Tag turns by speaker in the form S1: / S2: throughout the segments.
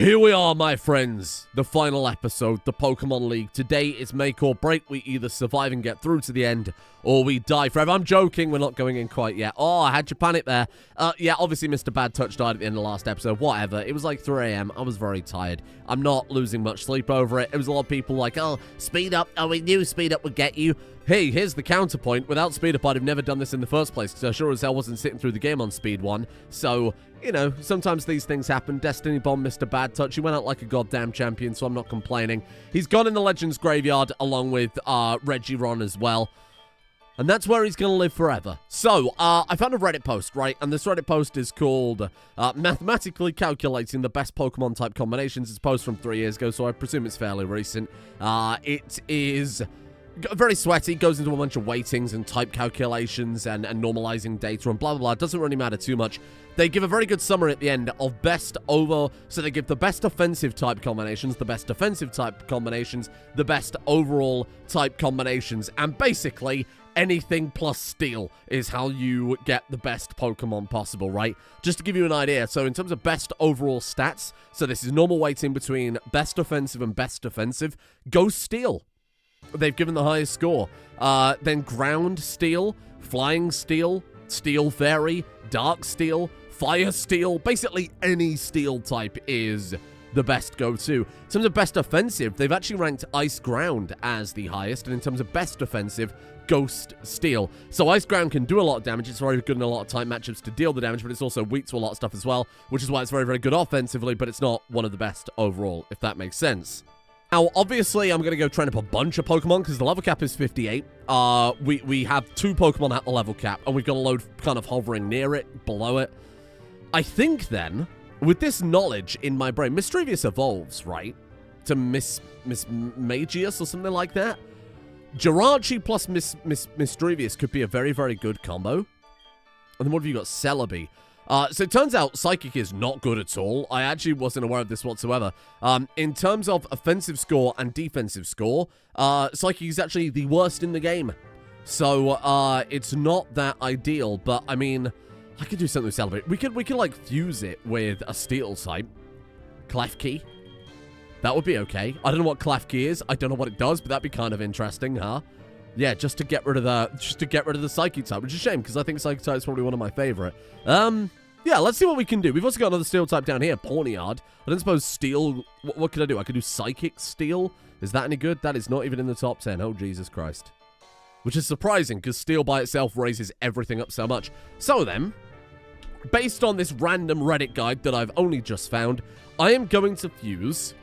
S1: Here we are, my friends. The final episode, the Pokemon League. Today is make or break. We either survive and get through to the end, or we die forever. I'm joking. We're not going in quite yet. Oh, I had you panic there. Yeah, obviously Mr. Bad Touch died at the end of the last episode. Whatever. It was like 3 a.m. I was very tired. I'm not losing much sleep over it. It was a lot of people like, oh, speed up. Oh, we knew speed up would get you. Hey, here's the counterpoint. Without speed up, I'd have never done this in the first place, because I sure as hell wasn't sitting through the game on speed 1. So, you know, sometimes these things happen. Destiny Bomb, Mr. Bad Touch. He went out like a goddamn champion, so I'm not complaining. He's gone in the Legends Graveyard, along with Regiron as well. And that's where he's going to live forever. So, I found a Reddit post, right? And this Reddit post is called Mathematically Calculating the Best Pokemon Type Combinations. It's a post from 3 years ago, so I presume it's fairly recent. It is very sweaty, goes into a bunch of weightings and type calculations and normalizing data and blah, blah, blah. It doesn't really matter too much. They give a very good summary at the end of best over... So they give the best offensive type combinations, the best defensive type combinations, the best overall type combinations, and basically anything plus steel is how you get the best Pokemon possible, right? Just to give you an idea, so in terms of best overall stats, so this is normal weighting between best offensive and best defensive, go steel. They've given the highest score. Then ground steel, flying steel, steel fairy, dark steel, fire steel. Basically, any steel type is the best go-to. In terms of best offensive, they've actually ranked ice ground as the highest. And in terms of best defensive, ghost steel. So ice ground can do a lot of damage. It's very good in a lot of type matchups to deal the damage, but it's also weak to a lot of stuff as well, which is why it's very, very good offensively, but it's not one of the best overall, if that makes sense. Now, obviously, I'm going to go train up a bunch of Pokemon because the level cap is 58. We have 2 Pokemon at the level cap, and we've got a load kind of hovering near it, below it. I think, then, with this knowledge in my brain, Mischievous evolves, right? To Magius or something like that. Jirachi plus Mischievous could be a very, very good combo. And then what have you got? Celebi. So it turns out Psychic is not good at all. I actually wasn't aware of this whatsoever. In terms of offensive score and defensive score, Psychic is actually the worst in the game. So, it's not that ideal, but, I mean, I could do something with Celebrate. We could, like, fuse it with a Steel type. Klefki. That would be okay. I don't know what Klefki is. I don't know what it does, but that'd be kind of interesting, huh? Yeah, just to get rid of the Psychic type, which is a shame, because I think Psychic type is probably one of my favorite. Yeah, let's see what we can do. We've also got another Steel type down here, Pawniard. I don't suppose Steel... What could I do? I could do Psychic Steel. Is that any good? That is not even in the top 10. Oh, Jesus Christ. Which is surprising, because Steel by itself raises everything up so much. So then, based on this random Reddit guide that I've only just found, I am going to fuse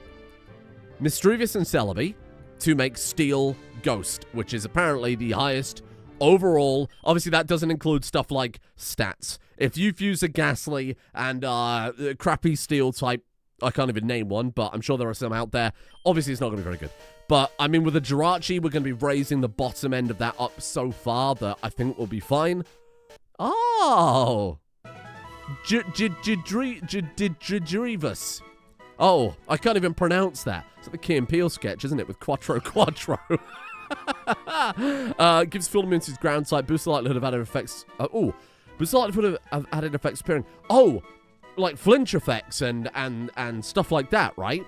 S1: Mischievous and Celebi to make Steel Ghost, which is apparently the highest overall. Obviously, that doesn't include stuff like stats. If you fuse a Ghastly and a crappy Steel type, I can't even name one, but I'm sure there are some out there. Obviously, it's not going to be very good. But, I mean, with a Jirachi, we're going to be raising the bottom end of that up so far that I think we'll be fine. Oh! Jidrivus. Oh, I can't even pronounce that. It's like the Key and Peele sketch, isn't it? With Quattro. Gives full immunity to ground type. Boosts the likelihood of added effects. Boosts the likelihood of added effects appearing. Oh! Like flinch effects and stuff like that, right?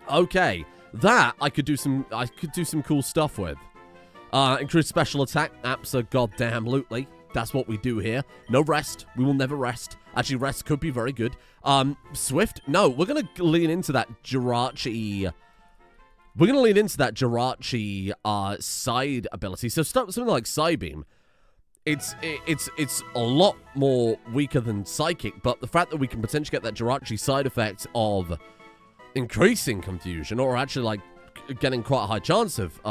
S1: Okay. That I could do some cool stuff with. Increase special attack. Abso-goddamn-lutely. That's what we do here. No rest. We will never rest. Actually, rest could be very good. Swift? No, we're going to lean into that Jirachi... We're going to lean into that Jirachi side ability. So something like Psybeam. It's a lot more weaker than Psychic, but the fact that we can potentially get that Jirachi side effect of increasing confusion, or actually, like, getting quite a high chance of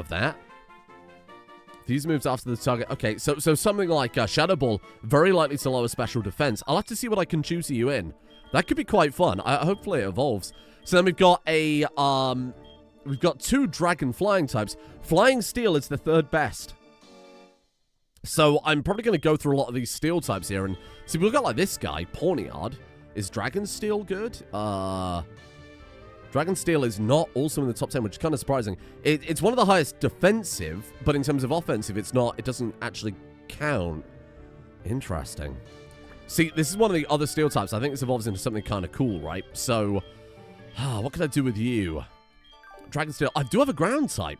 S1: that. These moves after the target. Okay, so something like Shadow Ball, very likely to lower special defense. I'll have to see what I can choose you in. That could be quite fun. Hopefully it evolves. So then we've got a, we've got 2 Dragon Flying types. Flying Steel is the 3rd best. So I'm probably going to go through a lot of these Steel types here and see. We've got like this guy, Pawniard. Is Dragon Steel good? Dragon Steel is not also in the top 10, which is kind of surprising. It's one of the highest defensive, but in terms of offensive, it's not. It doesn't actually count. Interesting. See, this is one of the other steel types. I think this evolves into something kind of cool, right? So, what can I do with you? Dragon Steel. I do have a ground type.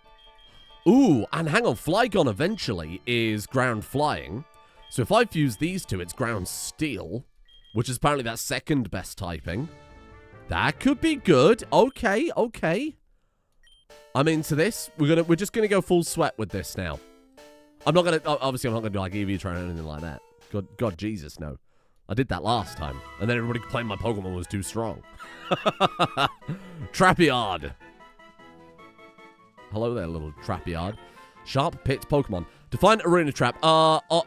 S1: Ooh, and hang on. Flygon eventually is ground flying. So if I fuse these two, it's ground steel, which is apparently that second best typing. That could be good. Okay, okay. I'm into this. We're just gonna go full sweat with this now. Obviously I'm not gonna do like EV-Train or anything like that. God Jesus, no. I did that last time, and then everybody complained my Pokemon was too strong. Trapeard. Hello there, little Trapeard. Sharp Pit Pokemon. Define Arena Trap.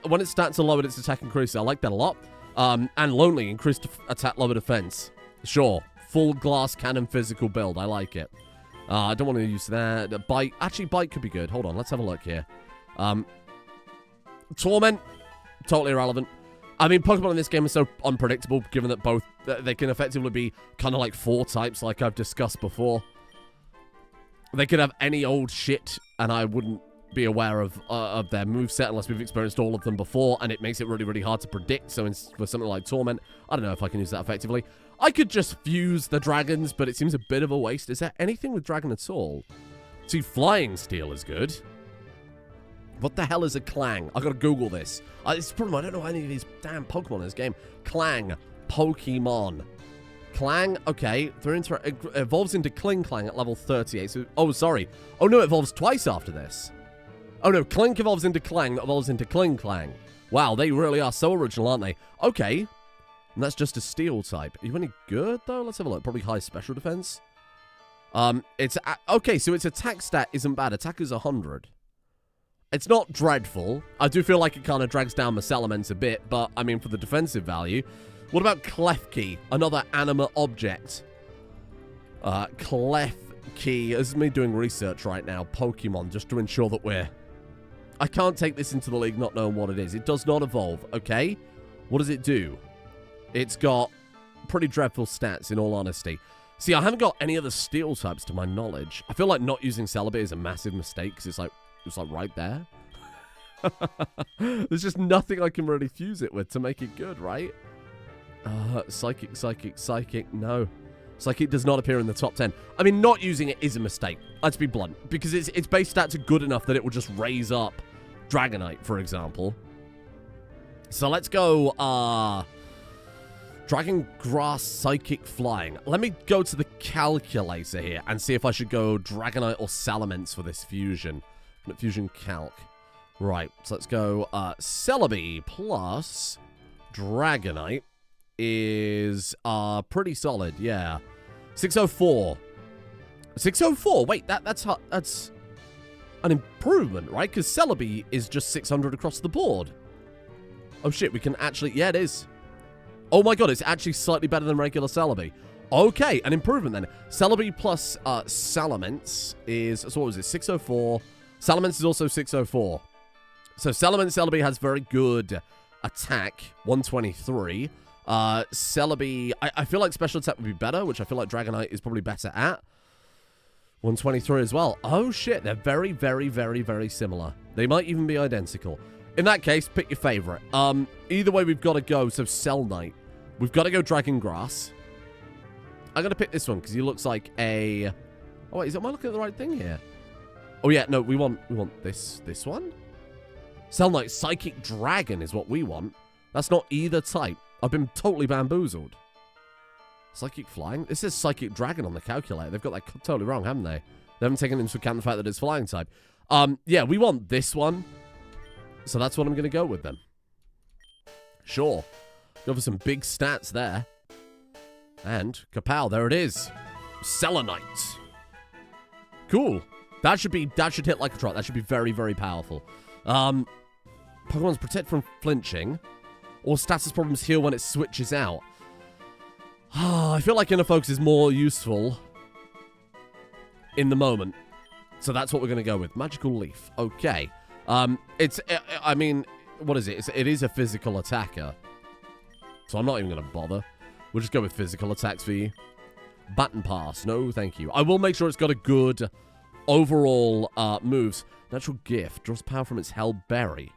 S1: When its stats are lowered, its attack increases. I like that a lot. And Lonely, increased attack, lower defense. Sure. Full glass cannon physical build. I like it. I don't want to use that. Bite. Actually, Bite could be good. Hold on. Let's have a look here. Torment. Totally irrelevant. I mean, Pokemon in this game are so unpredictable, given that both... They can effectively be kind of like 4 types, like I've discussed before. They could have any old shit, and I wouldn't be aware of their moveset unless we've experienced all of them before, and it makes it really, really hard to predict. So for something like Torment, I don't know if I can use that effectively. I could just fuse the dragons, but it seems a bit of a waste. Is there anything with dragon at all? See, Flying Steel is good. What the hell is a Clang? I gotta Google this. It's a problem. I don't know any of these damn Pokemon in this game. Clang. Pokemon. Clang, okay. Evolves into Kling-Clang at level 38. So, oh, sorry. Oh, no, it evolves twice after this. Oh, no, Clink evolves into Clang, that evolves into Kling-Clang. Wow, they really are so original, aren't they? Okay. And that's just a steel type. Are you any good, though? Let's have a look. Probably high special defense. Okay, so its attack stat isn't bad. Attack is 100. It's not dreadful. I do feel like it kind of drags down my Salamence a bit, but, I mean, for the defensive value... What about Klefki? Another anima object. Klefki. This is me doing research right now. Pokemon, just to ensure that we're... I can't take this into the league not knowing what it is. It does not evolve, okay? What does it do? It's got pretty dreadful stats, in all honesty. See, I haven't got any other steel types to my knowledge. I feel like not using Celebi is a massive mistake, because it's like right there. There's just nothing I can really fuse it with to make it good, right? Psychic, no. Psychic does not appear in the top 10. I mean, not using it is a mistake. Let's be blunt. Because its base stats are good enough that it will just raise up Dragonite, for example. So let's go, Dragon Grass Psychic Flying. Let me go to the calculator here and see if I should go Dragonite or Salamence for this fusion. Fusion Calc. Right, so let's go, Celebi plus Dragonite is pretty solid, yeah. 604. 604. Wait, that's an improvement, right? Because Celebi is just 600 across the board. Oh shit, we can actually... Yeah, it is. Oh my god, it's actually slightly better than regular Celebi. Okay, an improvement then. Celebi plus Salamence is... So what was it? 604. Salamence is also 604. So Celebi has very good attack, 123. Celebi, I feel like special attack would be better, which I feel like Dragonite is probably better at. 123 as well. Oh shit, they're very, very, very, very similar. They might even be identical. In that case, pick your favorite. Either way, we've got to go. So Cellknight, we've got to go Dragon Grass. I'm gonna pick this one because he looks like a... Oh wait, am I looking at the right thing here? Oh yeah, no, we want this one. Cellknight Psychic Dragon is what we want. That's not either type. I've been totally bamboozled. Psychic Flying? This says Psychic Dragon on the calculator. They've got that totally wrong, haven't they? They haven't taken into account the fact that it's flying type. Yeah, we want this one. So that's what I'm going to go with then. Sure. Go for some big stats there. And, kapow, there it is. Selenite. Cool. That should hit like a trot. That should be very, very powerful. Pokemon's protect from flinching. Or status problems heal when it switches out. I feel like Inner Focus is more useful in the moment. So that's what we're going to go with. Magical Leaf. Okay. I mean, what is it? It is a physical attacker. So I'm not even going to bother. We'll just go with physical attacks for you. Baton Pass. No, thank you. I will make sure it's got a good overall moves. Natural Gift. Draws power from its held berry.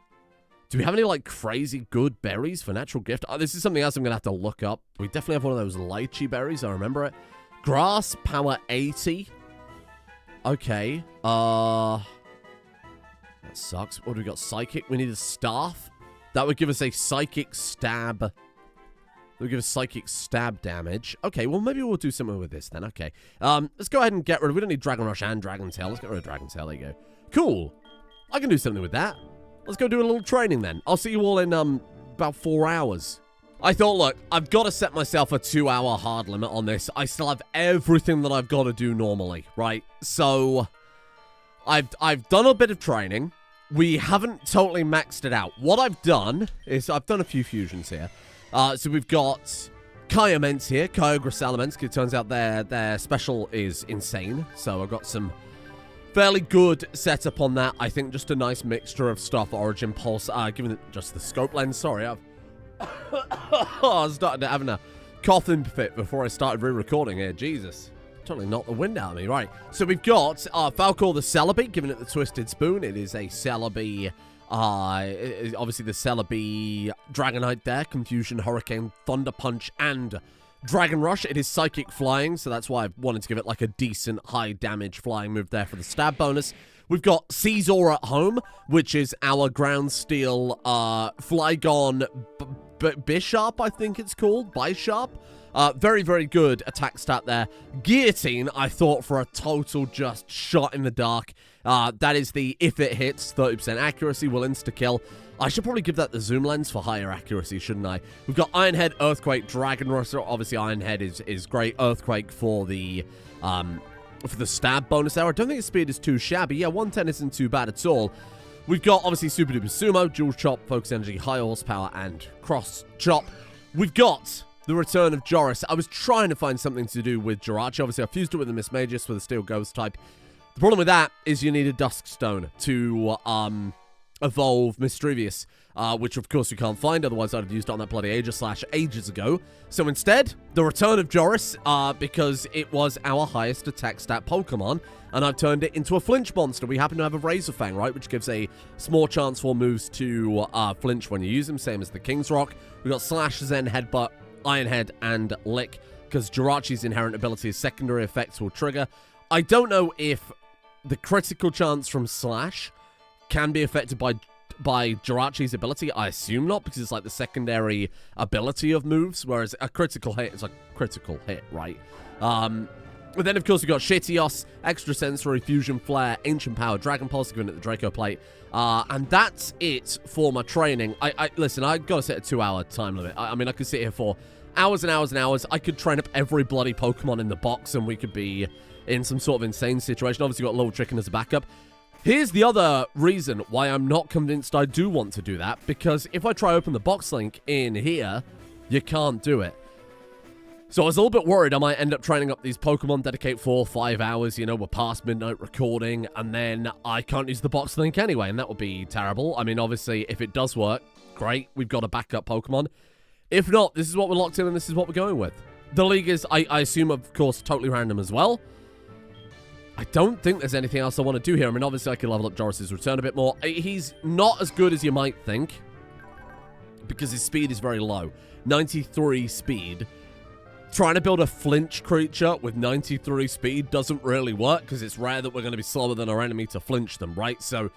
S1: Do we have any, like, crazy good berries for natural gift? Oh, this is something else I'm going to have to look up. We definitely have one of those lychee berries. I remember it. Grass, power 80. Okay. That sucks. What do we got? Psychic. We need a staff. That would give us a psychic stab. That would give us psychic stab damage. Okay, well, maybe we'll do something with this then. Okay. Let's go ahead and get rid of... We don't need Dragon Rush and Dragon Tail. Let's get rid of Dragon Tail. There you go. Cool. I can do something with that. Let's go do a little training then. I'll see you all in about 4 hours. I thought, look, I've got to set myself a 2-hour hard limit on this. I still have everything that I've got to do normally, right? So, I've done a bit of training. We haven't totally maxed it out. What I've done is I've done a few fusions here. So we've got Kyoments here, Kyogre Salamence. It turns out their special is insane. So I've got some fairly good setup on that. I think just a nice mixture of stuff. Origin Pulse, given it just the scope lens. Sorry, I was starting to having a coughing fit before I started re-recording here. Jesus. Totally knocked the wind out of me. Right. So we've got Falcor the Celebi, giving it the Twisted Spoon. It is a Celebi, obviously the Celebi Dragonite there. Confusion, Hurricane, Thunder Punch, and Dragon Rush. It is Psychic Flying, so that's why I wanted to give it like a decent high damage flying move there for the stab bonus. We've got Caesar at home, which is our Ground Steel Flygon Bishop, I think it's called. Bishop. Very, very good attack stat there. Guillotine, I thought, for a total just shot in the dark. That is the, if it hits, 30% accuracy, will insta-kill. I should probably give that the zoom lens for higher accuracy, shouldn't I? We've got Iron Head, Earthquake, Dragon Rush. Obviously, Iron Head is great. Earthquake for the stab bonus there. I don't think its speed is too shabby. Yeah, 110 isn't too bad at all. We've got, obviously, Super Duper Sumo, Dual Chop, Focus Energy, High Horsepower, and Cross Chop. We've got the return of Joris. I was trying to find something to do with Jirachi. Obviously, I fused it with the Miss Magus with a Steel Ghost type. The problem with that is you need a Dusk Stone to evolve Mischievous, which, of course, you can't find. Otherwise, I'd have used it on that bloody Aegis ages ago. So instead, the return of Joris, because it was our highest attack stat Pokemon, and I've turned it into a flinch monster. We happen to have a Razor Fang, right, which gives a small chance for moves to flinch when you use them, same as the King's Rock. We've got Slash, Zen, Headbutt, Iron Head, and Lick, because Jirachi's inherent ability is secondary effects will trigger. I don't know if the critical chance from Slash can be affected by Jirachi's ability. I assume not, because it's like the secondary ability of moves, whereas a critical hit is a critical hit, right? But then, of course, we've got Shitios, Extrasensory, Fusion Flare, Ancient Power, Dragon Pulse, giving it the Draco Plate. And that's it for my training. Listen, I've got to set a 2-hour time limit. I mean, I could sit here for hours and hours and hours. I could train up every bloody Pokemon in the box, and we could be in some sort of insane situation. Obviously, got Little Chicken as a backup. Here's the other reason why I'm not convinced I do want to do that, because if I try open the box link in here, you can't do it. So I was a little bit worried I might end up training up these Pokemon, dedicate 4 or 5 hours, you know, we're past midnight recording, and then I can't use the box link anyway, and that would be terrible. I mean, obviously, if it does work, great, we've got a backup Pokemon. If not, this is what we're locked in, and this is what we're going with. The league is, I assume, of course, totally random as well. I don't think there's anything else I want to do here. I mean, obviously, I can level up Joris's return a bit more. He's not as good as you might think, because his speed is very low. 93 speed. Trying to build a flinch creature with 93 speed doesn't really work, because it's rare that we're going to be slower than our enemy to flinch them, right? So,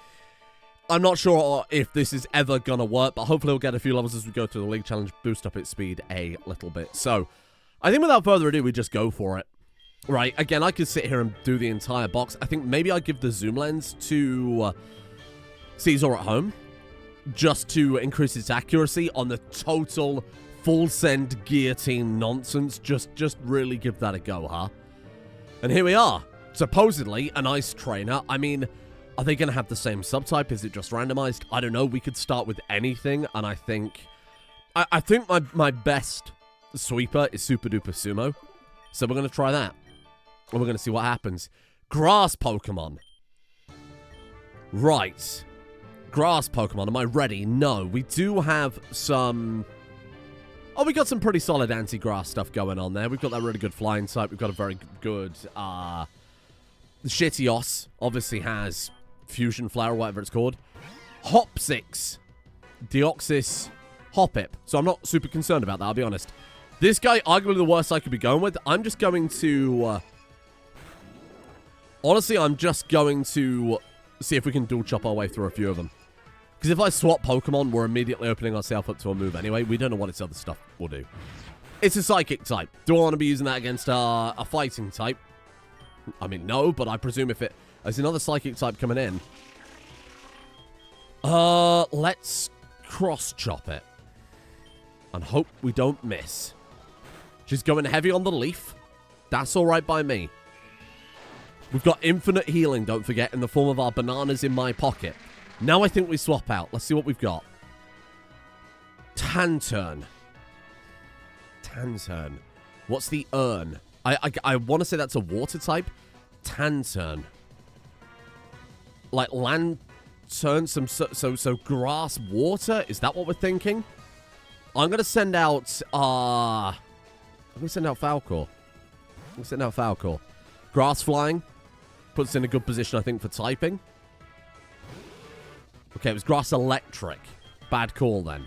S1: I'm not sure if this is ever going to work, but hopefully we'll get a few levels as we go through the League Challenge, boost up its speed a little bit. So, I think without further ado, we just go for it. Right, again, I could sit here and do the entire box. I think maybe I'd give the zoom lens to Caesar at home, just to increase its accuracy on the total full send guillotine nonsense. Just really give that a go, huh? And here we are. Supposedly an ice trainer. I mean, are they going to have the same subtype? Is it just randomized? I don't know. We could start with anything, and I think my best sweeper is Super Duper Sumo. So we're going to try that. And we're going to see what happens. Grass Pokemon. Right. Grass Pokemon. Am I ready? No. We do have some... Oh, we got some pretty solid anti-grass stuff going on there. We've got that really good flying type. We've got a very good... Shitios obviously has Fusion Flower, whatever it's called. Hopsix Deoxys Hoppip. So I'm not super concerned about that, I'll be honest. This guy, arguably the worst I could be going with. I'm just going to... honestly, I'm just going to see if we can dual chop our way through a few of them. Because if I swap Pokemon, we're immediately opening ourselves up to a move anyway. We don't know what its other stuff will do. It's a Psychic type. Do I want to be using that against a Fighting type? I mean, no, but I presume if there's another Psychic type coming in. Let's cross-chop it. And hope we don't miss. She's going heavy on the leaf. That's alright by me. We've got infinite healing, don't forget, in the form of our bananas in my pocket. Now I think we swap out. Let's see what we've got. Tantern. Tantern. What's the urn? I want to say that's a water type. Tantern. Like lantern, so grass, water? Is that what we're thinking? I'm going to send out, I'm going to send out Falcor. Grass flying. Puts us in a good position, I think, for typing. Okay, it was grass electric. Bad call, then.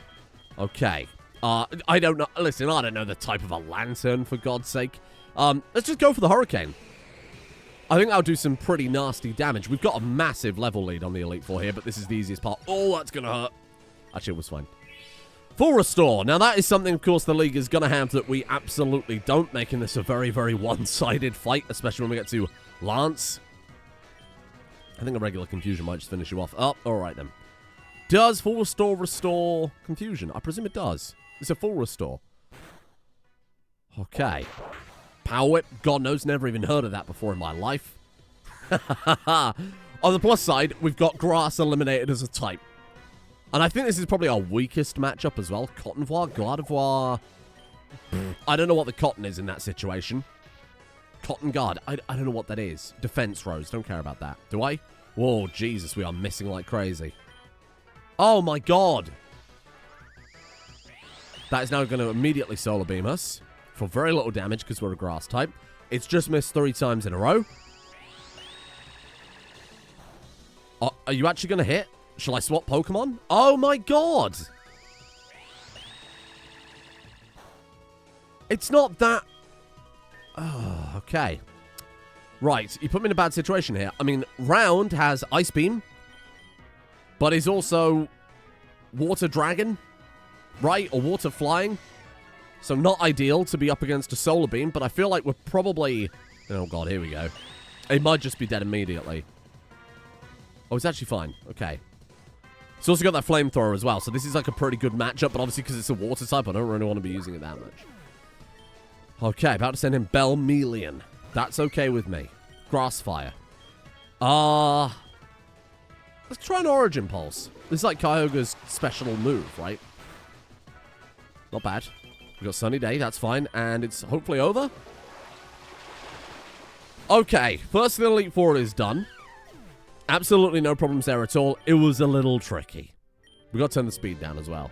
S1: Okay. I don't know. Listen, I don't know the type of a lantern, for God's sake. Let's just go for the hurricane. I think that'll do some pretty nasty damage. We've got a massive level lead on the Elite Four here, but this is the easiest part. Oh, that's going to hurt. Actually, it was fine. Full restore. Now, that is something, of course, the League is going to have that we absolutely don't, making this a very, very one-sided fight, especially when we get to Lance. I think a regular Confusion might just finish you off. Oh, all right, then. Does full restore Confusion? I presume it does. It's a full restore. Okay. Power Whip. God knows, never even heard of that before in my life. On the plus side, we've got Grass eliminated as a type. And I think this is probably our weakest matchup as well. Cottonvoire, Gardevoir. I don't know what the cotton is in that situation. Cotton Guard. I don't know what that is. Defense Rose. Don't care about that. Do I? Whoa, Jesus, we are missing like crazy. Oh, my God. That is now going to immediately Solar Beam us for very little damage because we're a grass type. It's just missed 3 times in a row. Are you actually going to hit? Shall I swap Pokemon? Oh, my God. It's not that... Oh, okay. Right, you put me in a bad situation here. I mean, Round has Ice Beam, but he's also Water Dragon, right? Or Water Flying. So not ideal to be up against a Solar Beam, but I feel like we're probably... Oh, God, here we go. It might just be dead immediately. Oh, it's actually fine. Okay. It's also got that Flamethrower as well, so this is like a pretty good matchup, but obviously because it's a Water type, I don't really want to be using it that much. Okay, about to send in Belmeleon. That's okay with me. Grass Fire. Let's try an Origin Pulse. This is like Kyogre's special move, right? Not bad. We've got Sunny Day, that's fine, and it's hopefully over. Okay, first Elite Four is done. Absolutely no problems there at all. It was a little tricky. We got to turn the speed down as well.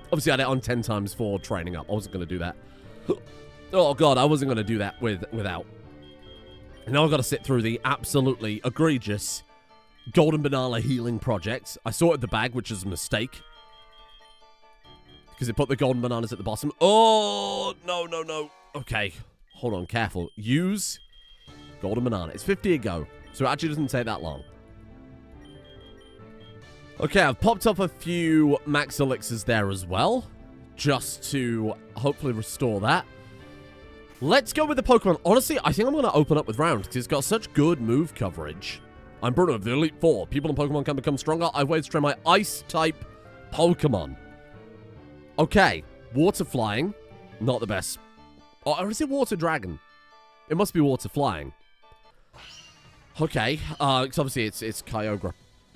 S1: Obviously, I had it on 10 times for training up. I wasn't going to do that. Oh, God, I wasn't going to do that without. And now I've got to sit through the absolutely egregious Golden Banana Healing Project. I saw it in the bag, which is a mistake. Because it put the Golden Bananas at the bottom. Oh, no, no, no. Okay, hold on, careful. Use Golden Banana. It's 50 a go. So it actually doesn't take that long. Okay, I've popped up a few Max Elixirs there as well. Just to hopefully restore that. Let's go with the Pokemon. Honestly, I think I'm going to open up with Round because it's got such good move coverage. I'm Bruno of the Elite Four. People and Pokemon can become stronger. I've waited to train my Ice-type Pokemon. Okay, Water Flying. Not the best. Or is it Water Dragon? It must be Water Flying. Okay, because obviously it's Kyogre,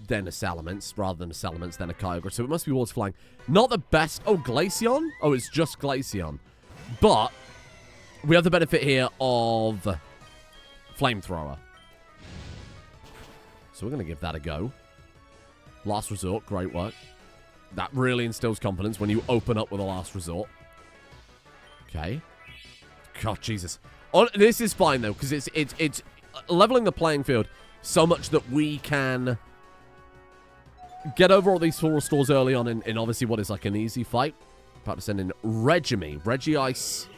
S1: then a Salamence, rather than a Salamence, then a Kyogre, so it must be Water Flying. Not the best... Oh, Glaceon? Oh, it's just Glaceon. But we have the benefit here of Flamethrower. So we're going to give that a go. Last Resort, great work. That really instills confidence when you open up with a Last Resort. Okay. God, Jesus. Oh, this is fine, though, because it's leveling the playing field so much that we can get over all these full restores early on in obviously what is like an easy fight. About to send in Reggie Ice.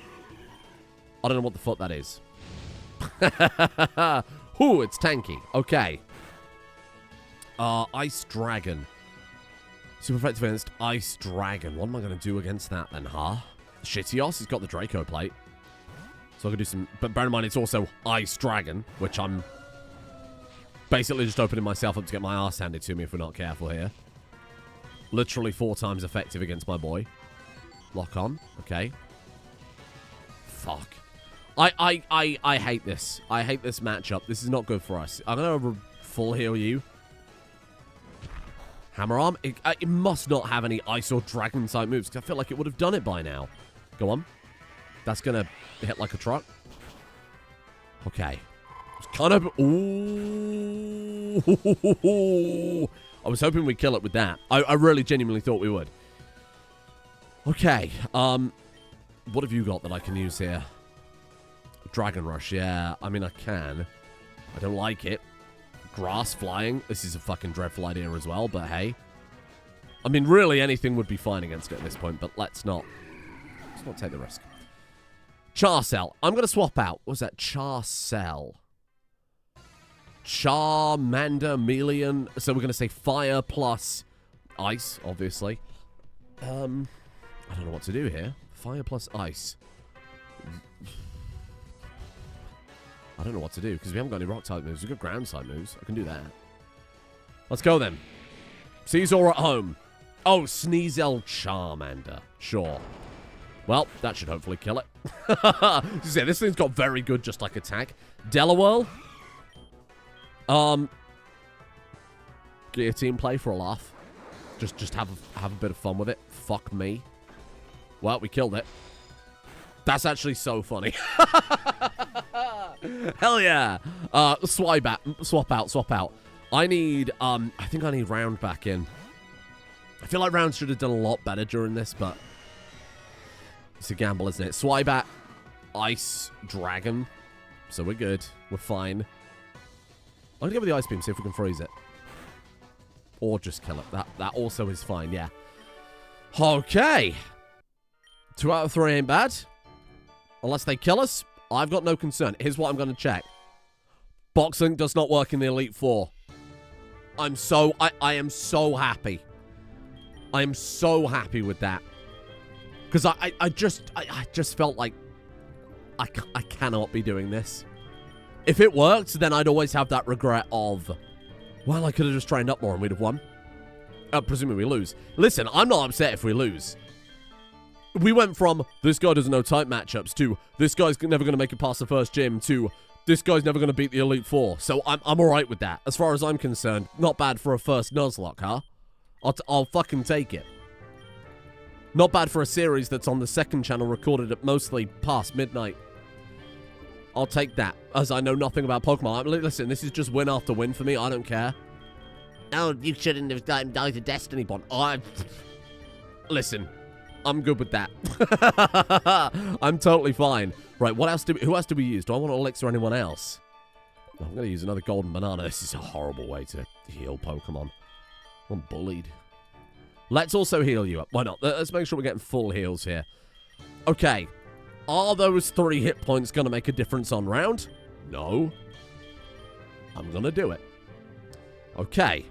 S1: I don't know what the fuck that is. Ooh, it's tanky. Okay. Ice Dragon. Super effective against Ice Dragon. What am I going to do against that then, huh? Shittios has got the Draco plate. So I can do some... But bear in mind, it's also Ice Dragon, which I'm basically just opening myself up to get my ass handed to me if we're not careful here. Literally 4 times effective against my boy. Lock on. Okay. Fuck. I hate this. I hate this matchup. This is not good for us. I'm going to full heal you. Hammer Arm. It must not have any Ice or Dragon type moves, because I feel like it would have done it by now. Go on. That's going to hit like a truck. Okay. It's kind of... Ooh. I was hoping we'd kill it with that. I really genuinely thought we would. Okay. What have you got that I can use here? Dragon Rush. Yeah, I mean, I can. I don't like it. Grass flying. This is a fucking dreadful idea as well, but hey. I mean, really, anything would be fine against it at this point, but let's not take the risk. Charcel. I'm going to swap out. What was that? Charcel. Charmander, Melian. So we're going to say fire plus ice, obviously. I don't know what to do here. Fire plus ice. I don't know what to do, because we haven't got any rock-type moves. We've got ground-type moves. I can do that. Let's go, then. Caesar at home. Oh, Sneasel Charmander. Sure. Well, that should hopefully kill it. Yeah, this thing's got very good just, like, attack. Delaware. Guillotine play for a laugh. Just have a bit of fun with it. Fuck me. Well, we killed it. That's actually so funny. Hell yeah. Swap out. I think I need Round back in. I feel like Round should have done a lot better during this, but it's a gamble, isn't it? Swibat, Ice Dragon. So we're good. We're fine. I'm gonna go with the Ice Beam, see if we can freeze it. Or just kill it. That also is fine, yeah. Okay. 2 out of 3 ain't bad. Unless they kill us, I've got no concern. Here's what I'm going to check. Boxing does not work in the Elite Four. I am so happy. I am so happy with that. Because I just felt like I cannot be doing this. If it worked, then I'd always have that regret of, well, I could have just trained up more and we'd have won. Presumably we lose. Listen, I'm not upset if we lose. We went from, this guy doesn't know type matchups, to, this guy's never going to make it past the first gym, to, this guy's never going to beat the Elite Four. So I'm alright with that. As far as I'm concerned, not bad for a first Nuzlocke, huh? I'll fucking take it. Not bad for a series that's on the second channel recorded at mostly past midnight. I'll take that, as I know nothing about Pokemon. Listen, this is just win after win for me. I don't care. Oh, you shouldn't have died to Destiny Bond. Listen, I'm good with that. I'm totally fine. Right, what else who else do we use? Do I want Elixir or anyone else? I'm going to use another Golden Banana. This is a horrible way to heal Pokemon. I'm bullied. Let's also heal you up. Why not? Let's make sure we're getting full heals here. Okay. Are those 3 hit points going to make a difference on round? No. I'm going to do it. Okay.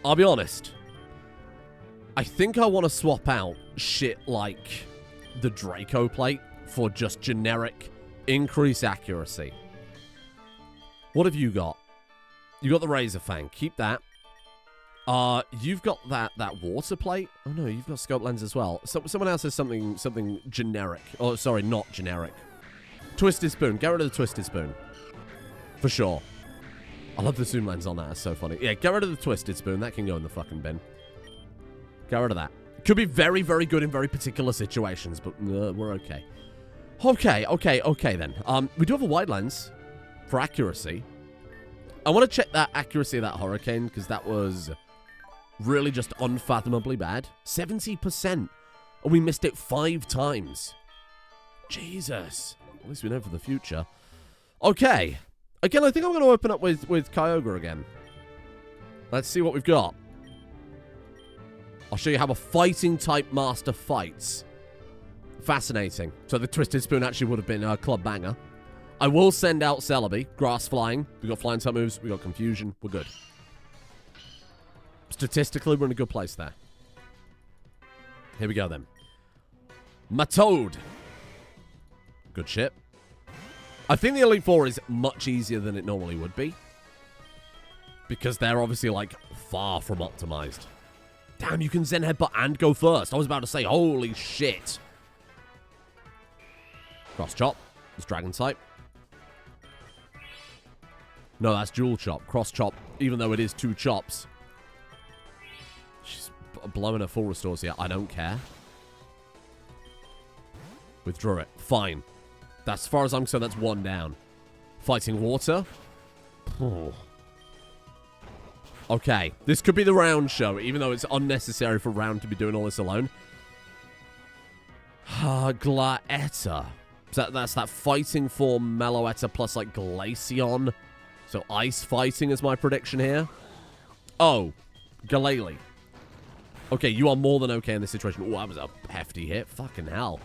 S1: I'll be honest. I think I want to swap out shit like the Draco plate for just generic increase accuracy. What have you got? You got the Razor Fang. Keep that. You've got that water plate. Oh no, you've got scope lens as well. So someone else has something generic. Oh, sorry, not generic. Twisted Spoon. Get rid of the Twisted Spoon. For sure. I love the zoom lens on that. That's so funny. Yeah, get rid of the Twisted Spoon. That can go in the fucking bin. Get rid of that. Could be very, very good in very particular situations, but we're okay. Okay then. We do have a wide lens for accuracy. I want to check that accuracy of that Hurricane, because that was really just unfathomably bad. 70%. And we missed it 5 times. Jesus. At least we know for the future. Okay. Again, I think I'm going to open up with Kyogre again. Let's see what we've got. I'll show you how a fighting type master fights. Fascinating. So the Twisted Spoon actually would have been a club banger. I will send out Celebi. Grass flying. We got flying type moves. We got confusion. We're good. Statistically, we're in a good place there. Here we go then. Matode. Good shit. I think the Elite Four is much easier than it normally would be. Because they're obviously, like, far from optimized. Damn, you can Zen Headbutt and go first. I was about to say, holy shit. Cross Chop. It's Dragon type. No, that's Dual Chop. Cross Chop, even though it is 2 chops. She's blowing her full restores here. I don't care. Withdrew it. Fine. That's, as far as I'm concerned, that's 1 down. Fighting Water. Oh. Okay. This could be the round show, even though it's unnecessary for round to be doing all this alone. Glaeta. So that's that fighting form Meloetta plus, like, Glaceon. So ice fighting is my prediction here. Oh. Galele. Okay, you are more than okay in this situation. Oh, that was a hefty hit. Fucking hell.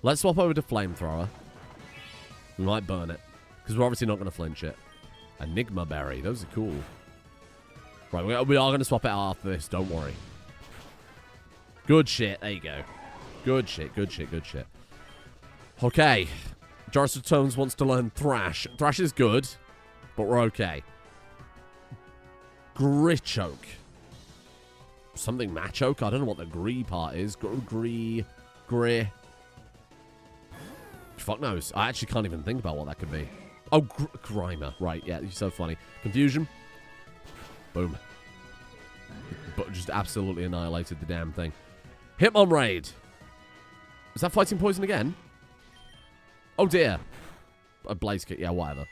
S1: Let's swap over to Flamethrower. We might burn it. Because we're obviously not going to flinch it. Enigma Berry. Those are cool. Right, we are going to swap it out after this. Don't worry. Good shit. There you go. Good shit, good shit, good shit. Okay. Jarvis of Tones wants to learn Thrash. Thrash is good, but we're okay. Grichoke. Something Machoke? I don't know what the Gree part is. Gree. Fuck knows. I actually can't even think about what that could be. Oh, Grimer. Right, yeah, you're so funny. Confusion. Boom. But just absolutely annihilated the damn thing. Hitmonraid. Is that fighting poison again? Oh, dear. A Blaze Kick. Yeah, whatever.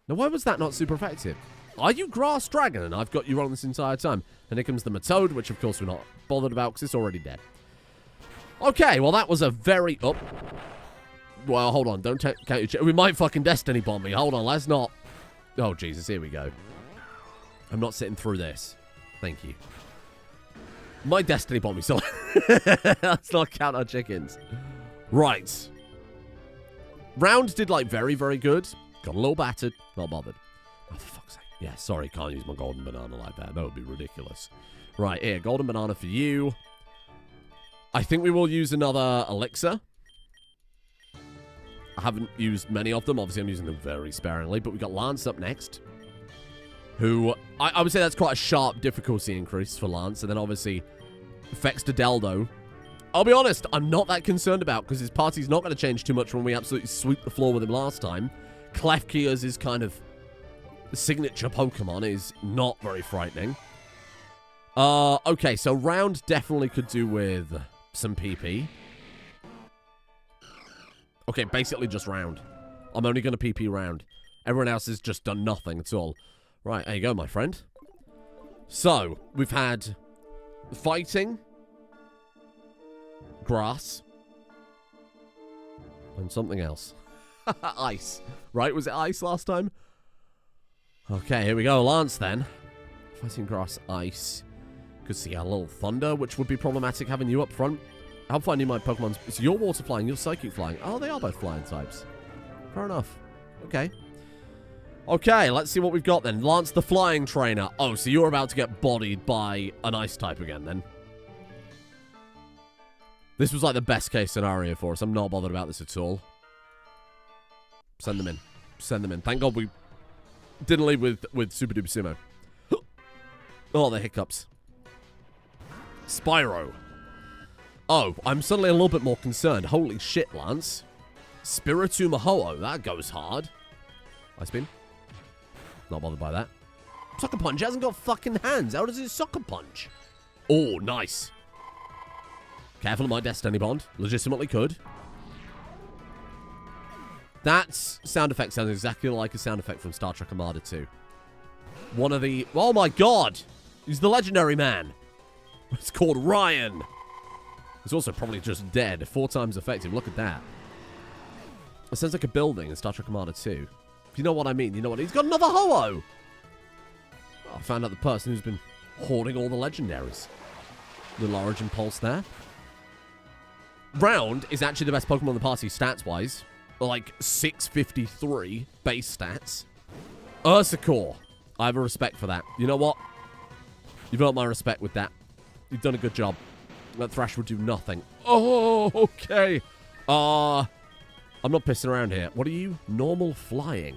S1: Now, why was that not super effective? Are you Grass Dragon? And I've got you wrong this entire time. And here comes the Matode, which, of course, we're not bothered about because it's already dead. Okay, well, that was a very... Oh. Well, hold on. Don't count your... We might fucking Destiny Bomb me. Hold on, let's not... Oh, Jesus, here we go. I'm not sitting through this. Thank you. My Destiny Bomb me, so... Let's not count our chickens. Right. Round did, like, very, very good. Got a little battered. Not bothered. Oh, for fuck's sake. Yeah, sorry, can't use my golden banana like that. That would be ridiculous. Right, here. Golden banana for you. I think we will use another elixir. I haven't used many of them. Obviously, I'm using them very sparingly. But we got Lance up next. Who, I would say that's quite a sharp difficulty increase for Lance. And then, obviously, Fex to Deldo. I'll be honest, I'm not that concerned about because his party's not going to change too much when we absolutely sweep the floor with him last time. Klefki as his kind of signature Pokemon is not very frightening. Okay, so Round definitely could do with some PP. Okay, basically just Round. I'm only going to PP Round. Everyone else has just done nothing at all. Right, there you go, my friend. So, we've had fighting, grass, and something else. Ice. Right, was it ice last time? Okay, here we go. Lance, then. Fighting, grass, ice. Could see a little thunder, which would be problematic having you up front. How far I need my Pokemon. So you're water flying, you're psychic flying. Oh, they are both flying types. Fair enough. Okay. Okay, let's see what we've got then. Lance the flying trainer. Oh, so you're about to get bodied by an ice type again then. This was like the best case scenario for us. I'm not bothered about this at all. Send them in. Send them in. Thank God we didn't leave with Super Duper Sumo. Oh, the hiccups. Spyro. Oh, I'm suddenly a little bit more concerned. Holy shit, Lance. Spiritomb Ho-Oh. That goes hard. Ice Beam. Not bothered by that. Sucker Punch hasn't got fucking hands. How does it Sucker Punch? Oh, nice. Careful of my Destiny Bond. Legitimately could. That sound effect sounds exactly like a sound effect from Star Trek Armada 2. One of the... Oh my god! He's the legendary man. It's called Ryan. He's also probably just dead. 4 times effective. Look at that. It sounds like a building in Star Trek Armada 2. If you know what I mean, you know what... He's got another Ho-Oh! I found out the person who's been hoarding all the legendaries. Little origin pulse there. Round is actually the best Pokemon in the party stats-wise. Like 653 base stats. Ursacore. I have a respect for that. You know what? You've earned my respect with that. You've done a good job. That Thrash will do nothing. Oh, okay. I'm not pissing around here. What are you? Normal flying.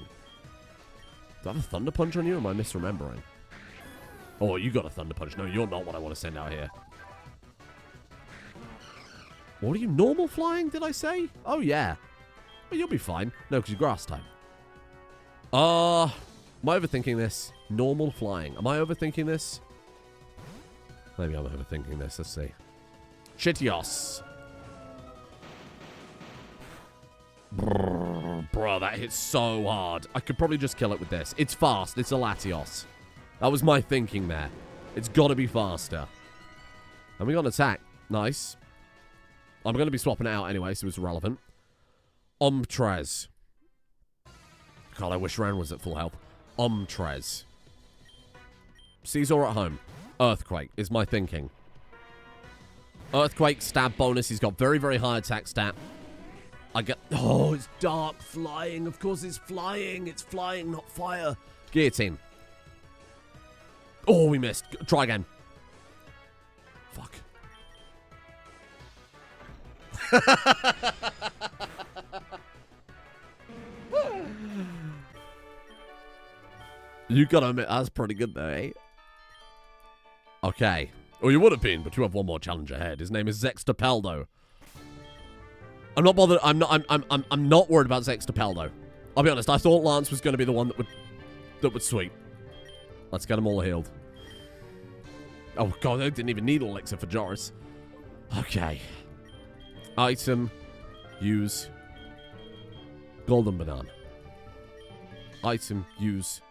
S1: Do I have a Thunder Punch on you, or am I misremembering? Oh, you got a Thunder Punch. No, you're not what I want to send out here. What are you? Normal flying, did I say? Oh, yeah. Well, you'll be fine. No, because you're grass type. Am I overthinking this? Normal flying. Am I overthinking this? Maybe I'm overthinking this. Let's see. Chitios. Bro, that hits so hard. I could probably just kill it with this. It's fast. It's a Latios. That was my thinking there. It's got to be faster. And we got an attack. Nice. I'm going to be swapping it out anyway, so it's irrelevant. Omtrez. God, I wish Ran was at full health. Omtrez. Caesar at home. Earthquake is my thinking. Earthquake, stab bonus. He's got very, very high attack stat. I get... Oh, it's dark flying. Of course it's flying. It's flying, not fire. Guillotine. Oh, we missed. Try again. Fuck. You gotta admit, that's pretty good though, eh? Okay. Well, you would have been, but you have one more challenge ahead. His name is Zextapeldo. I'm not bothered. I'm not worried about Zextapeldo. I'll be honest. I thought Lance was going to be the one that would sweep. Let's get them all healed. Oh god, I didn't even need elixir for Joris. Okay. Item. Use. Golden banana. Item. Use.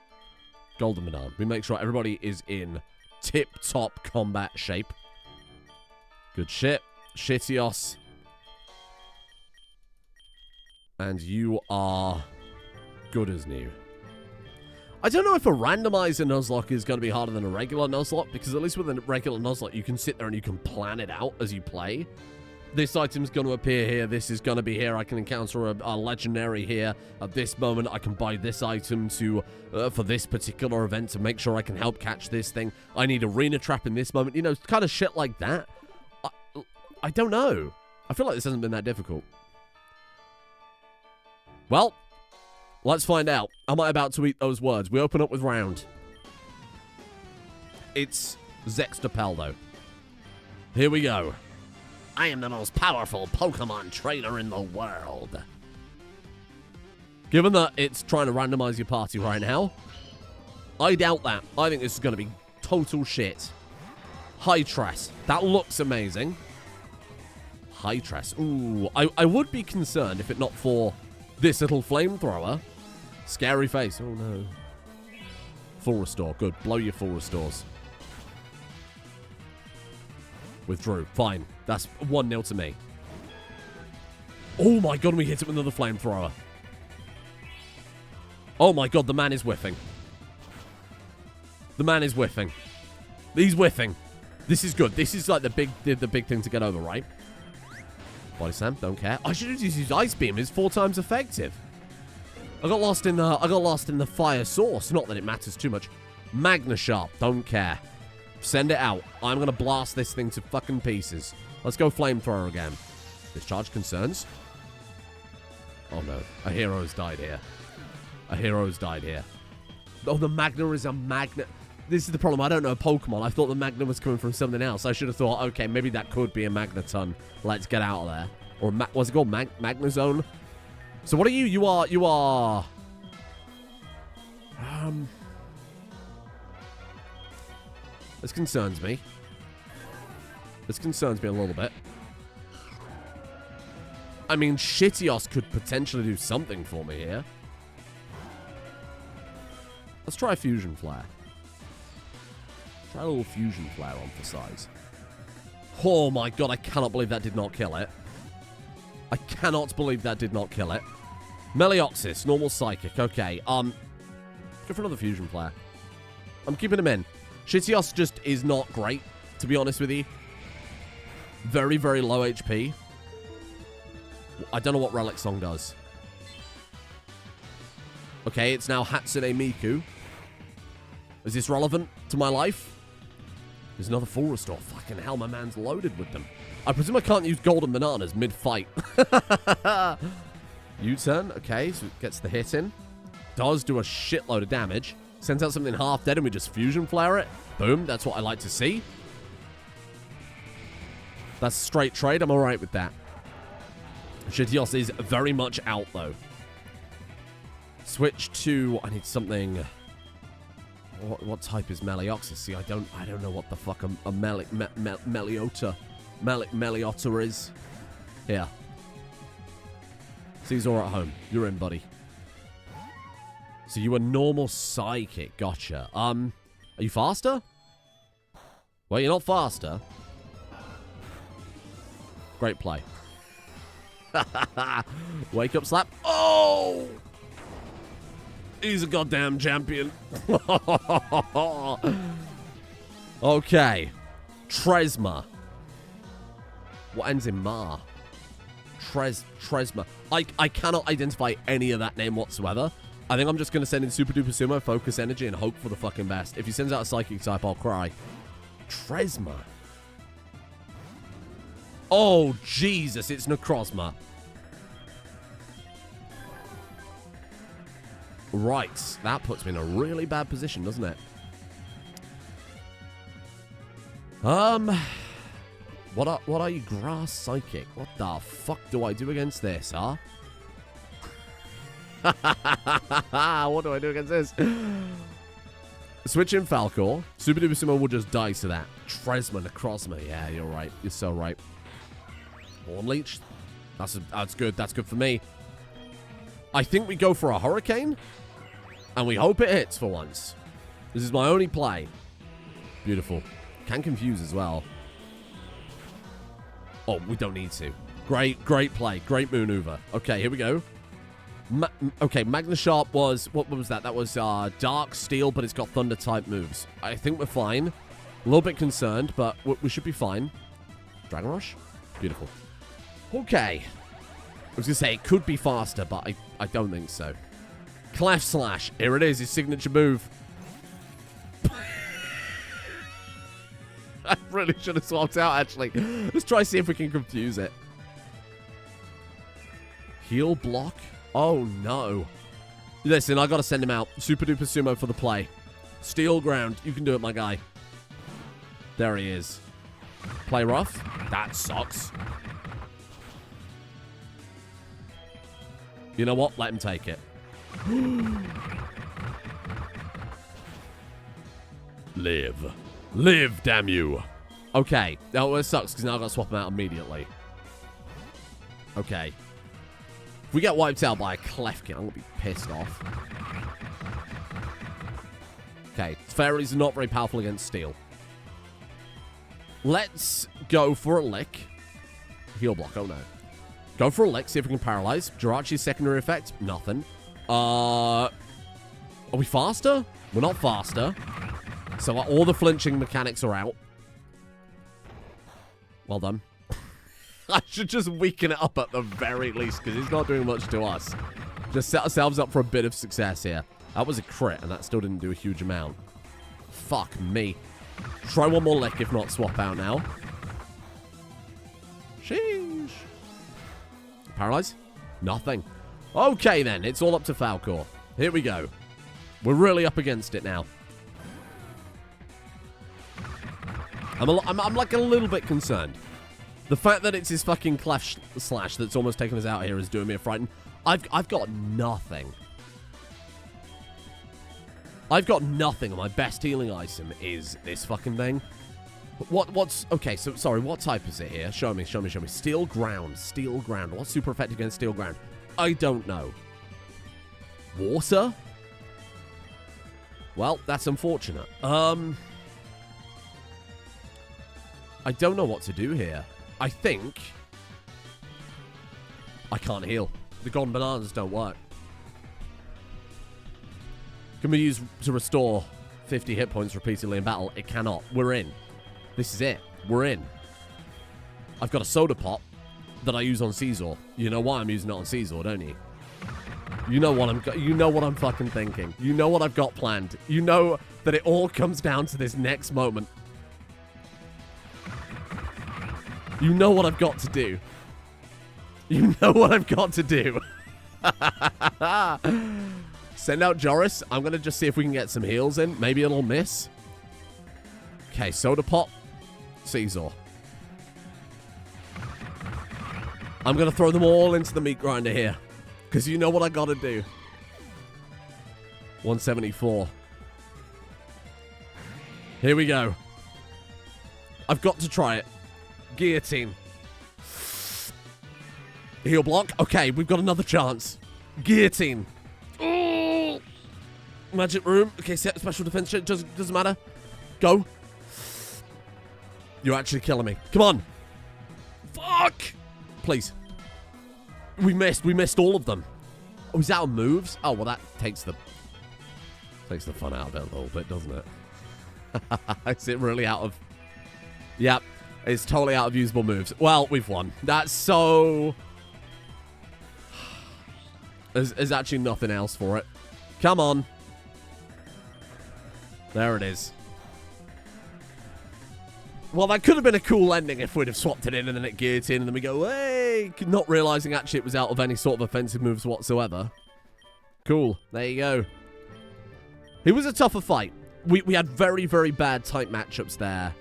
S1: Golden banana. We make sure everybody is in tip-top combat shape. Good shit. Shitios. And you are good as new. I don't know if a randomizer Nuzlocke is going to be harder than a regular Nuzlocke, because at least with a regular Nuzlocke, you can sit there and you can plan it out as you play. This item's going to appear here. This is going to be here. I can encounter a legendary here. At this moment, I can buy this item to for this particular event to make sure I can help catch this thing. I need arena trap in this moment. You know, kind of shit like that. I don't know. I feel like this hasn't been that difficult. Well, let's find out. Am I about to eat those words? We open up with round. It's Zextapeldo. Here we go. I am the most powerful Pokemon trainer in the world. Given that it's trying to randomize your party right now, I doubt that. I think this is going to be total shit. Hytress. That looks amazing. Hytress. Ooh, I would be concerned if it not for this little flamethrower. Scary face. Oh, no. Full restore. Good. Blow your full restores. Withdrew. Fine. That's 1-0 to me. Oh, my God. We hit it with another flamethrower. Oh, my God. The man is whiffing. The man is whiffing. He's whiffing. This is good. This is like the big thing to get over, right? Body slam, don't care. I should have just used Ice Beam. It's 4 times effective. I got lost in the fire source. Not that it matters too much. Magna Sharp, don't care. Send it out. I'm gonna blast this thing to fucking pieces. Let's go flamethrower again. Discharge concerns. Oh no, a hero has died here. A hero has died here. Oh, the Magna is a magnet. This is the problem. I don't know Pokemon. I thought the Magna was coming from something else. I should have thought, okay, maybe that could be a Magneton. Let's get out of there. Or what's it called? Magnezone? So what are you? You are... This concerns me. This concerns me a little bit. I mean, Shitios could potentially do something for me here. Let's try Fusion Flare. Try a little Fusion Flare on for size. Oh my god, I cannot believe that did not kill it. I cannot believe that did not kill it. Melioxys, normal Psychic. Okay, go for another Fusion Flare. I'm keeping him in. Shitios just is not great, to be honest with you. Very, very low HP. I don't know what Relic Song does. Okay, it's now Hatsune Miku. Is this relevant to my life? There's another full restore. Fucking hell, my man's loaded with them. I presume I can't use golden bananas mid-fight. U-turn. Okay, so it gets the hit in. Does do a shitload of damage. Sends out something half dead and we just fusion flare it. Boom, that's what I like to see. That's straight trade. I'm alright with that. Shitios is very much out, though. Switch to... I need something... What type is Melioxus? See, I don't know what the fuck a Meliota is. Here. Caesar at home. You're in, buddy. So you are normal psychic. Gotcha. Are you faster? Well, you're not faster. Great play. Wake up slap. Oh! He's a goddamn champion. Okay. Tresma. What ends in Ma? Tresma. I cannot identify any of that name whatsoever. I think I'm just going to send in Super Duper Sumo, Focus Energy, and hope for the fucking best. If he sends out a Psychic type, I'll cry. Tresma. Oh, Jesus, it's Necrozma. Right, that puts me in a really bad position, doesn't it? What are you, Grass Psychic? What the fuck do I do against this, huh? What do I do against this? Switch in Falcor. Super Duper Sumo will just die to that. Tresma, Necrozma. Yeah, you're right. You're so right. Horn Leech. That's good. That's good for me. I think we go for a Hurricane. And we hope it hits for once. This is my only play. Beautiful. Can confuse as well. Oh, we don't need to. Great play. Great maneuver. Okay, here we go. Okay, Magna Sharp was... What was that? That was Dark Steel, but it's got Thunder type moves. I think we're fine. A little bit concerned, but we should be fine. Dragon Rush? Beautiful. Okay. I was going to say, it could be faster, but I don't think so. Clef Slash. Here it is, his signature move. I really should have swapped out, actually. Let's try see if we can confuse it. Heal block? Oh, no. Listen, I got to send him out. Super Duper Sumo for the play. Steel ground. You can do it, my guy. There he is. Play rough. That sucks. You know what? Let him take it. Live. Live, damn you. Okay. Oh, it sucks because now I've got to swap him out immediately. Okay. If we get wiped out by a Clefkin, I'm going to be pissed off. Okay. Fairies are not very powerful against steel. Let's go for a lick. Heal block. Oh, no. Go for a lick. See if we can paralyze. Jirachi's secondary effect. Nothing. Are we faster? We're not faster. So all the flinching mechanics are out. Well done. I should just weaken it up at the very least, because it's not doing much to us. Just set ourselves up for a bit of success here. That was a crit, and that still didn't do a huge amount. Fuck me. Try one more lick, if not swap out now. Sheesh. Paralyze? Nothing. Okay, then. It's all up to Falcor. Here we go. We're really up against it now. I'm like a little bit concerned. The fact that it's his fucking Clef Slash that's almost taken us out here is doing me a frighten. I've got nothing. I've got nothing, and my best healing item is this fucking thing. What's... Okay, so, sorry, what type is it here? Show me. Steel ground. Steel ground. What's super effective against steel ground? I don't know. Water? Well, that's unfortunate. I don't know what to do here. I think... I can't heal. The golden bananas don't work. Can we use to restore 50 hit points repeatedly in battle. It cannot. We're in. This is it. We're in. I've got a soda pop that I use on Caesar. You know why I'm using it on Caesar, don't you? You know what I'm fucking thinking. You know what I've got planned. You know that it all comes down to this next moment. You know what I've got to do. You know what I've got to do. Send out Joris. I'm going to just see if we can get some heals in. Maybe it'll miss. Okay, soda pop. Caesar. I'm going to throw them all into the meat grinder here. Because you know what I got to do. 174. Here we go. I've got to try it. Guillotine. Heal block. Okay, we've got another chance. Guillotine. Oh. Magic room. Okay, set special defense. Doesn't matter. Go. You're actually killing me. Come on. Fuck. Please. We missed all of them. Oh, he's out of moves? Oh, well, that takes the fun out of it a little bit, doesn't it? Is it really out of... Yep. It's totally out of usable moves. Well, we've won. That's so... There's actually nothing else for it. Come on. There it is. Well, that could have been a cool ending if we'd have swapped it in and then it guillotine and then we go, hey, not realizing actually it was out of any sort of offensive moves whatsoever. Cool. There you go. It was a tougher fight. We had very, very bad type matchups there.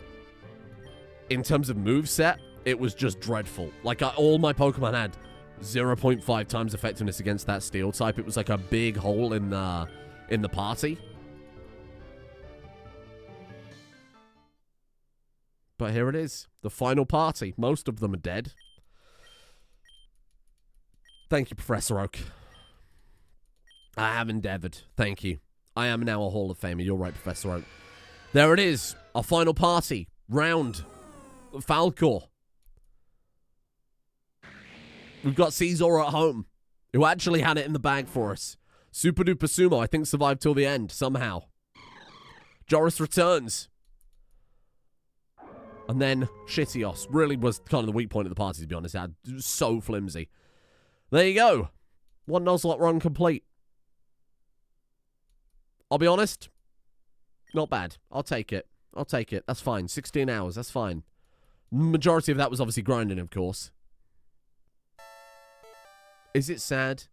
S1: In terms of moveset, it was just dreadful. Like, all my Pokemon had 0.5 times effectiveness against that steel type. It was like a big hole in the party. But here it is. The final party. Most of them are dead. Thank you, Professor Oak. I have endeavored. Thank you. I am now a Hall of Famer. You're right, Professor Oak. There it is. Our final party. Round. Falcor. We've got Caesar at home, who actually had it in the bag for us. Super Duper Sumo, I think, survived till the end, somehow. Joris returns. And then Shittios really was kind of the weak point of the party, to be honest. It was so flimsy. There you go. One Nuzlocke run complete. I'll be honest. Not bad. I'll take it. I'll take it. That's fine. 16 hours. That's fine. Majority of that was obviously grinding, of course. Is it sad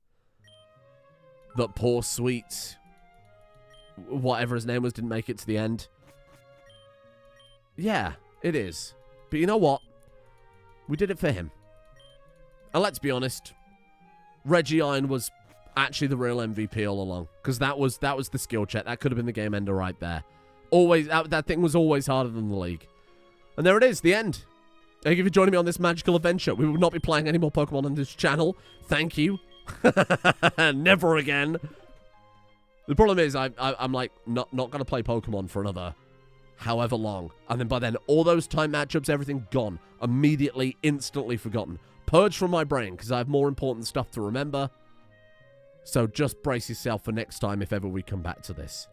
S1: that poor sweet whatever his name was didn't make it to the end? Yeah, it is. But you know what? We did it for him. And let's be honest, Reggie Iron was actually the real MVP all along, because that was the skill check. That could have been the game ender right there. Always, that thing was always harder than the league. And there it is, the end. Thank you for joining me on this magical adventure. We will not be playing any more Pokemon on this channel. Thank you. Never again. The problem is, I'm like, not going to play Pokemon for another however long. And then by then, all those time matchups, everything gone. Immediately, instantly forgotten. Purged from my brain, because I have more important stuff to remember. So just brace yourself for next time if ever we come back to this.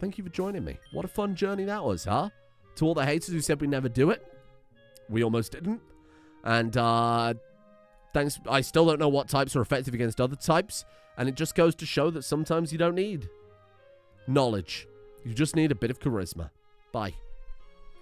S1: Thank you for joining me. What a fun journey that was, huh? To all the haters who said we never do it. We almost didn't. And thanks. I still don't know what types are effective against other types. And it just goes to show that sometimes you don't need knowledge. You just need a bit of charisma. Bye.